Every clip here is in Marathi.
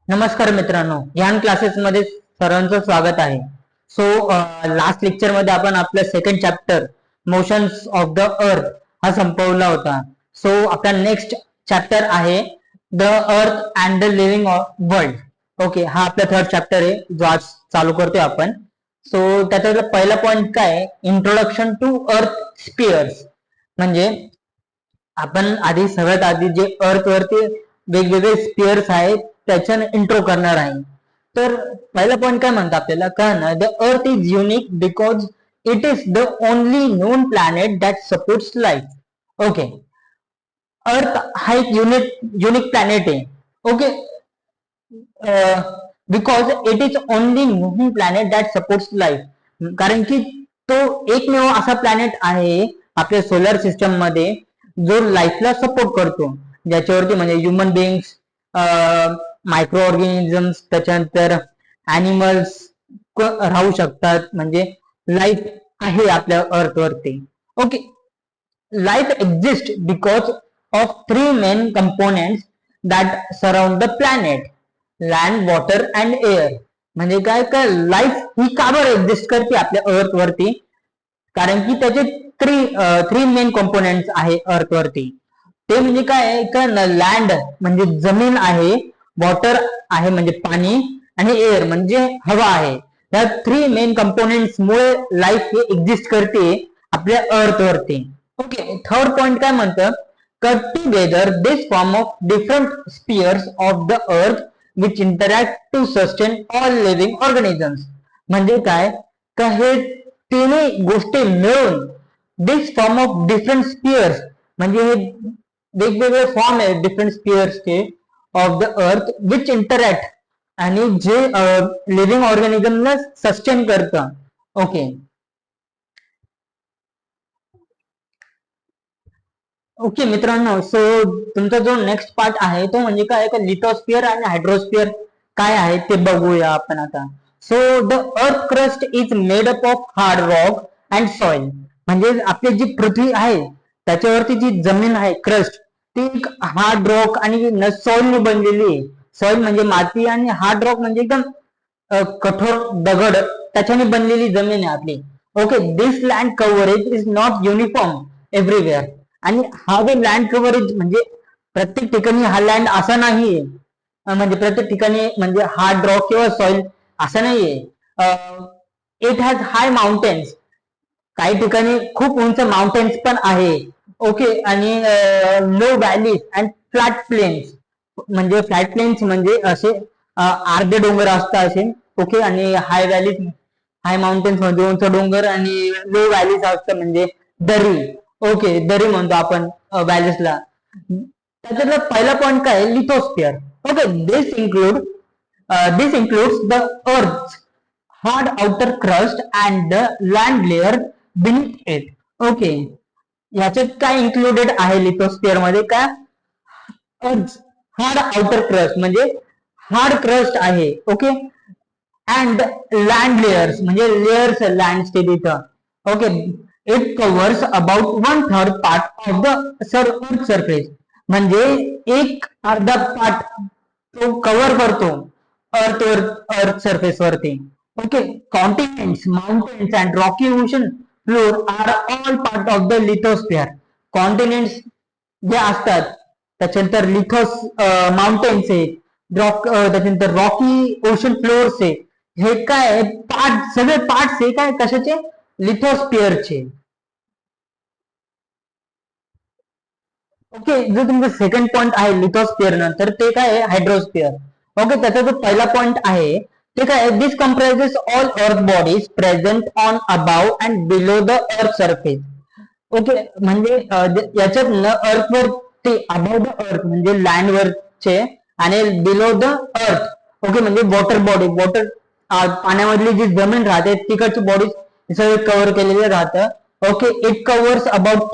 नमस्कार मित्रांनो, ह्यान क्लासेस मध्ये सर्वांचं स्वागत आहे. सो लास्ट लेक्चर मध्ये आपण आपलं second chapter motions of the अर्थ हा संपवला होता. सो आपला नेक्स्ट चॅप्टर आहे the earth and the living world. Okay, हा आपला थर्ड चॅप्टर आहे जो आज चालू करतोय आपण. सो त्याचा पहिला पॉइंट काय, इंट्रोडक्शन टू अर्थ स्पिअर्स. म्हणजे आपण आधी सगळ्यात आधी जे अर्थ वरती वेगवेगळे स्पिअर्स आहेत त्याच्या इंट्रो करणार आहे. तर पहिला पॉइंट काय म्हणतो आपल्याला का ना, the earth is unique because it is the only non planet that supports life. Okay, अर्थ हा एक युनिक प्लॅनेट आहे. Okay, because it is only non planet that supports life. कारण की तो एकमेव असा प्लॅनेट आहे आपल्या सोलर सिस्टम मध्ये जो लाईफला सपोर्ट करतो, ज्याच्यावरती म्हणजे ह्युमन बिंग्स, मायक्रो ऑर्गॅनिझम्स, त्याच्यानंतर ॲनिमल्स राहू शकतात. म्हणजे लाईफ आहे आपल्या अर्थ वरती. Okay, life exists because of three main components that surround the planet: land, water and air. म्हणजे काय काय लाईफ ही का बरं एक्झिस्ट करते आपल्या अर्थ वरती? कारण की त्याचे थ्री मेन कंपोनेंट्स आहे अर्थ वरती. ते म्हणजे काय आहे का, लँड म्हणजे जमीन आहे, वॉटर आहे म्हणजे पाणी, आणि एअर म्हणजे हवा आहे. या थ्री मेन कंपोनेंट्स मुळे लाईफ हे एक्झिस्ट करते आपल्या अर्थ वरती. ओके, थर्ड पॉइंट काय म्हणतं, cut together this form of different spheres of the earth which interact to sustain all living organisms. म्हणजे काय का, हे तिन्ही गोष्टी मिळून this form of different spheres, म्हणजे हे वेगवेगळे फॉर्म आहेत डिफरंट स्पियर्सचे of the earth which interact, आणि जे लिव्हिंग ऑर्गॅनिझमला सस्टेन करतं. ओके ओके मित्रांनो, सो तुमचा जो नेक्स्ट पार्ट आहे तो म्हणजे काय का, लिथोस्फिअर आणि हायड्रोस्फिअर काय आहे ते बघूया आपण आता. So the earth crust is made up of hard rock and soil. म्हणजे आपली जी पृथ्वी आहे त्याच्यावरती जी जमीन आहे क्रस्ट, ती हार्ड रॉक आणि सॉइलने बनलेली आहे. सॉइल म्हणजे माती आणि हार्ड रॉक म्हणजे एकदम कठोर दगड, त्याच्याने बनलेली जमीन आहे आपली. Okay, this land coverage is not uniform everywhere. आणि हा जो लँड कव्हरेज म्हणजे प्रत्येक ठिकाणी हा लँड असा नाहीये, म्हणजे प्रत्येक ठिकाणी म्हणजे हार्ड रॉक किंवा सॉइल असं नाहीये. It has high mountains. काही ठिकाणी खूप उंच माउंटेन्स पण आहे. ओके, आणि low valleys and flat plains. म्हणजे फ्लॅट प्लेन्स म्हणजे असे अर्धे डोंगर असतात असे. ओके, आणि हाय व्हॅलीज, हाय माउंटेन्स म्हणजे उंच डोंगर, आणि लो व्हॅलीज असतात म्हणजे दरी. ओके, दरी म्हणतो आपण व्हॅलीजला. त्याच्यातला पहिला पॉइंट काय, lithosphere. Okay, this includes the earth hard outer crust and the land layer beneath it. Okay, याच्यात काय इन्क्लुडेड आहे लिथोस्फिअर मध्ये का, हार्ड आउटर क्रस्ट म्हणजे हार्ड क्रस्ट आहे. ओके, अँड लँड लेयर्स म्हणजे लेयर्स लँडचे तिथं. Okay, it covers about 1/3 part of the earth surface. म्हणजे एक अर्धा पार्ट तो कव्हर करतो अर्थ सरफेस वरती. Okay, continents, mountains and rocky ocean floor are all part of the lithosphere. Continents जे असतात, त्याच्यानंतर लिथोस माउंटेन्स आहे, त्याच्यानंतर रॉकी ओशन फ्लोअर्स आहे, हे काय पार्ट, सगळे पार्ट्स हे काय कशाचे, लिथोस्फिअरचे. ओके, जो तुमचा सेकंड पॉइंट आहे लिथोस्फिअर नंतर ते काय आहे, हायड्रोस्फिअर. ओके, त्याचा जो पहिला पॉइंट आहे ते काय, this comprises all earth bodies present on above and below the earth surface. Okay, म्हणजे याच्यात न अर्थ वर ते अबाव द अर्थ म्हणजे लँड वरचे, आणि बिलो द अर्थ. ओके, म्हणजे वॉटर बॉडी, वॉटर पाण्यामधली जी जमीन राहते तिकडची बॉडीज सगळे कव्हर केलेले राहतं. Okay, it covers about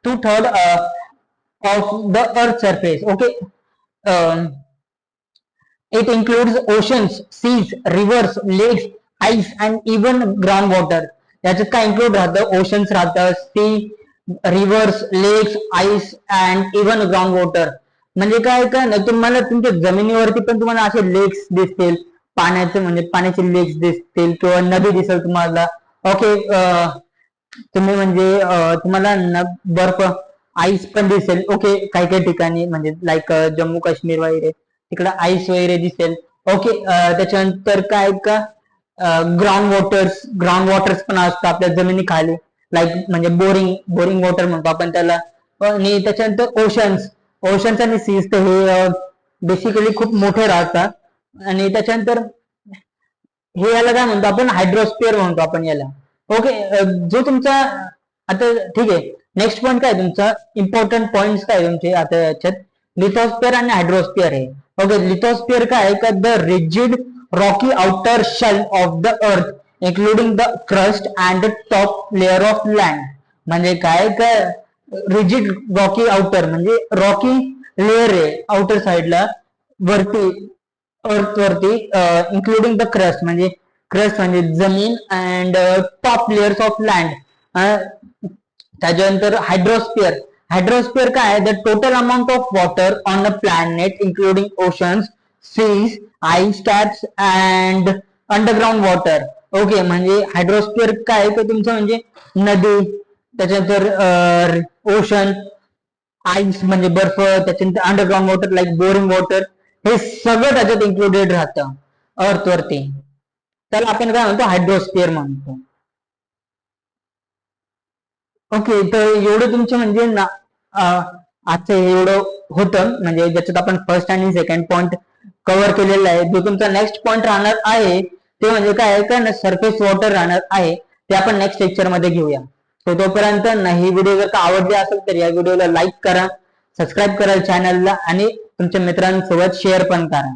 two third of the earth surface. Okay, it includes oceans, seas, rivers, lakes, ice and even groundwater. याच्यात काय इन्क्लूड राहतं, ओशन्स राहतं, सी, रिव्हर्स, लेक्स, ice and even ground water. म्हणजे काय काय ना, तुम्हाला तुमच्या जमिनीवरती पण तुम्हाला असे लेक्स दिसतील, पाण्याचे म्हणजे पाण्याचे लेक्स दिसतील किंवा नदी दिसेल तुम्हाला. ओके, तुम्ही म्हणजे तुम्हाला बर्फ आईस पण दिसेल. ओके, काही काही ठिकाणी म्हणजे लाईक जम्मू काश्मीर वगैरे तिकडे आईस वगैरे दिसेल. ओके, त्याच्यानंतर काय का ग्राउंड वॉटर्स पण असतात आपल्या जमिनीखाली, लाईक म्हणजे बोरिंग वॉटर म्हणतो आपण त्याला. आणि त्याच्यानंतर ओशन्स आणि सीज तर हे बेसिकली खूप मोठे राहतात. आणि त्याच्यानंतर हे याला काय म्हणतो आपण, हायड्रोस्फिअर म्हणतो आपण याला. ओके, जो तुमचा आता ठीक आहे. नेक्स्ट पॉईंट काय तुमचा, इम्पॉर्टंट पॉइंट काय तुमचे आता याच्यात, लिथोस्फिअर आणि हायड्रोस्फिअर आहे. ओके, लिथोस्फिअर काय आहे का, the rigid rocky outer shell of the earth including the crust and the top layer of land. म्हणजे काय का, रिजिड रॉकी आउटर म्हणजे रॉकी लेअर आहे आउटर साइडला वरती, अर्थ वरती, इन्क्लुडिंग द क्रस्ट म्हणजे जमीन, and top layers of land. त्याच्यानंतर हायड्रोस्फिअर काय आहे, the total amount of water on a planet including oceans, seas, ice caps and underground water. Okay, म्हणजे हायड्रोस्फिअर काय आहे तर तुमचं म्हणजे नदी, त्याच्यानंतर ओशन, आईस म्हणजे बर्फ, त्याच्यानंतर underground water like boring water, हे सगळं त्याच्यात इन्क्लुडेड राहतं अर्थ वरती. त्याला आपण काय म्हणतो, हायड्रोस्फिअर म्हणतो. ओके, तर एवढं तुमचं म्हणजे ना आजचं हे एवढं होतं, म्हणजे ज्याच्यात आपण फर्स्ट आणि सेकंड पॉईंट कव्हर केलेला आहे. जो तुमचा नेक्स्ट पॉईंट राहणार आहे ते म्हणजे काय आहे का, सरफेस वॉटर राहणार आहे, ते आपण नेक्स्ट लेक्चर मध्ये घेऊया. तो तोपर्यंत ही व्हिडिओ जर का आवडली असेल तर या व्हिडिओला लाईक करा, सबस्क्राईब करा चॅनलला, आणि तुमच्या मित्रांसोबत शेअर पण करा.